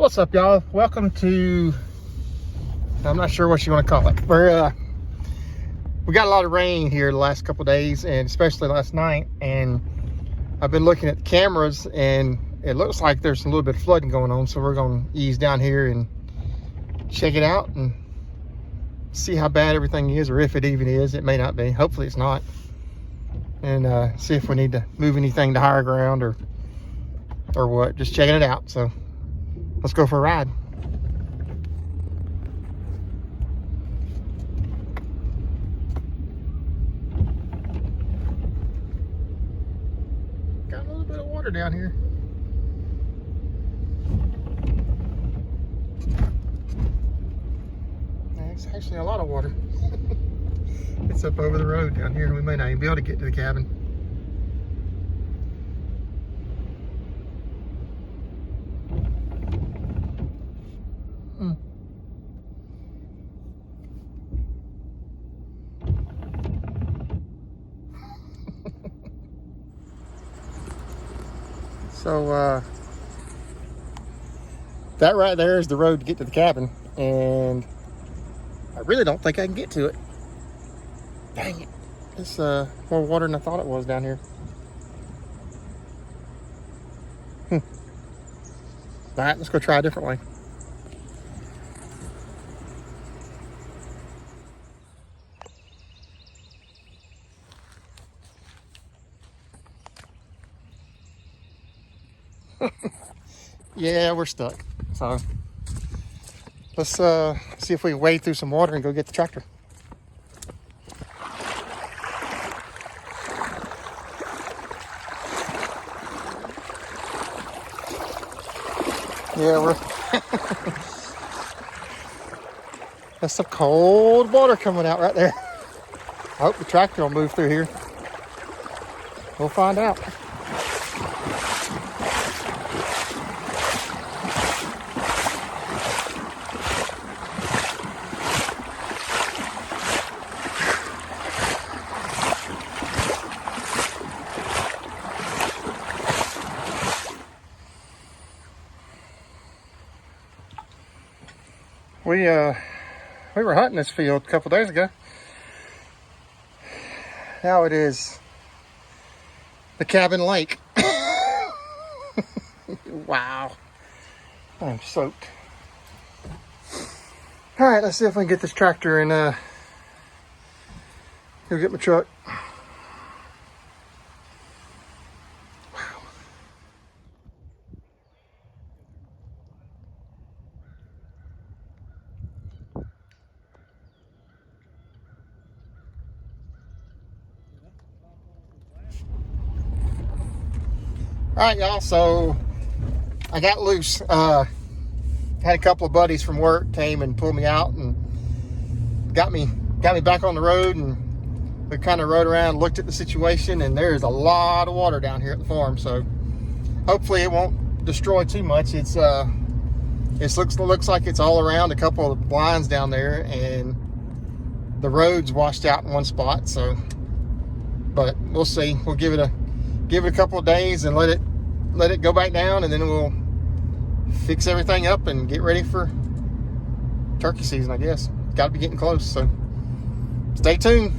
What's up, y'all? Welcome to, I'm not sure what you want to call it. We got a lot of rain here the last couple of days, and especially last night, and I've been looking at the cameras and it looks like there's a little bit of flooding going on, so we're going to ease down here and check it out and see how bad everything is, or if it even is. It may not be. Hopefully it's not. And see if we need to move anything to higher ground or what. Just checking it out. So let's go for a ride. Got a little bit of water down here. It's actually a lot of water. It's up over the road down here. We may not even be able to get to the cabin. So that right there is the road to get to the cabin, and I really don't think I can get to it. Dang it. It's more water than I thought it was down here. All right, let's go try a different way. Yeah, we're stuck. So let's see if we can wade through some water and go get the tractor. Yeah, we're that's some cold water coming out right there. I hope the tractor will move through here. We'll find out. We were hunting this field a couple days ago. Now it is the cabin lake. Wow. I'm soaked. All right, let's see if I can get this tractor and go get my truck. All right, y'all, so I got loose. Had a couple of buddies from work came and pulled me out and got me back on the road, and we kind of rode around and looked at the situation, and there's a lot of water down here at the farm, so hopefully it won't destroy too much. It looks like it's all around a couple of lines down there, and the road's washed out in one spot, so but we'll see. We'll give it a couple of days and let it go back down, and then we'll fix everything up and get ready for turkey season, I guess. Got to be getting close, so stay tuned.